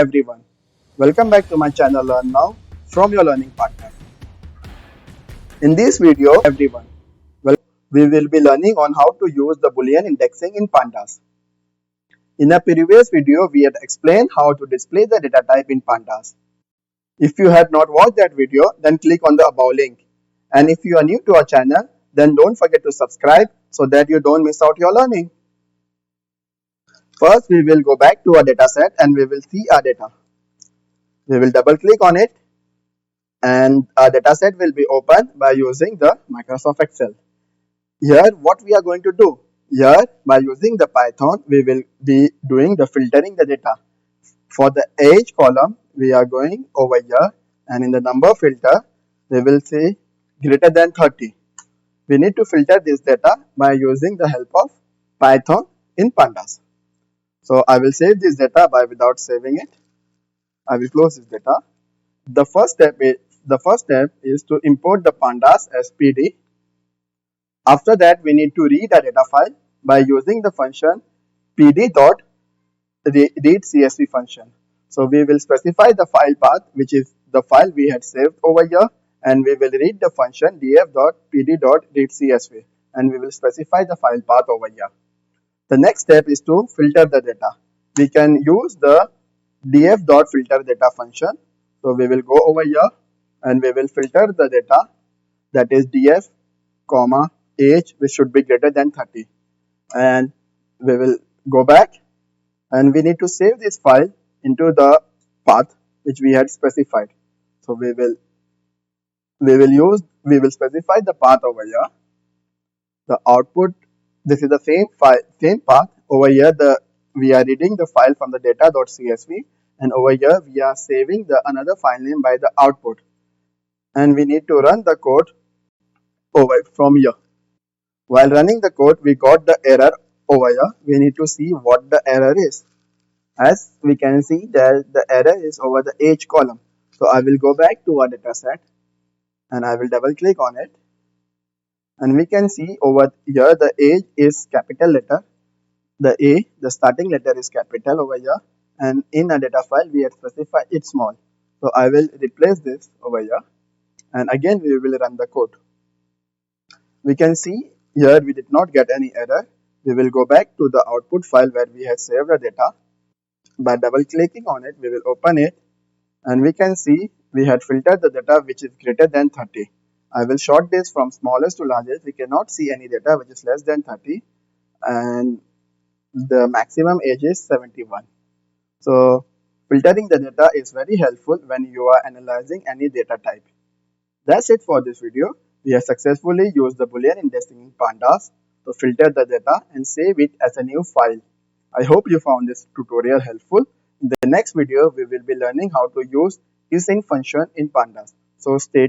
everyone. Welcome back to my channel Learn Now from your learning partner. In this video, everyone, we will be learning on how to use the Boolean indexing in Pandas. In a previous video, we had explained how to display the data type in Pandas. If you have not watched that video, then click on the above link. And if you are new to our channel, then don't forget to subscribe so that you don't miss out your learning. First, we will go back to our dataset and we will see our data. We will double click on it and our dataset will be opened by using the Microsoft Excel. Here what we are going to do, here by using the Python we will be doing the filtering the data. For the age column we are going over here and in the number filter we will say greater than 30. We need to filter this data by using the help of Python in Pandas. So I will save this data by without saving it. I will close this data. The first step is to import the pandas as PD. After that, we need to read a data file by using the function pd.readcsv function. So we will specify the file path, which is the file we had saved over here, and we will read the function df.pd.readcsv, and we will specify the file path over here. The next step is to filter the data. We can use the df.filterData function. So we will go over here and we will filter the data, that is df, comma, age, which should be greater than 30. And we will go back and we need to save this file into the path which we had specified. So we will specify the path over here. The output, this is the same path. Over here we are reading the file from the data.csv, and over here we are saving the another file name by the output, and we need to run the code over from here. While running the code, we got the error over here. We need to see what the error is. As we can see that the error is over the age column. So I will go back to our data set and I will double click on it, and we can see over here the age is capital letter. The starting letter is capital over here, and in a data file we have specified it small. So I will replace this over here, and again we will run the code. We can see here we did not get any error. We will go back to the output file where we had saved the data. By double clicking on it, we will open it, and we can see we had filtered the data which is greater than 30. I will sort this from smallest to largest. We cannot see any data which is less than 30, and the maximum age is 71. So filtering the data is very helpful when you are analyzing any data type. That's it for this video. We have successfully used the Boolean indexing in Pandas to filter the data and save it as a new file. I hope you found this tutorial helpful. In the next video, we will be learning how to use using function in Pandas. So stay tuned.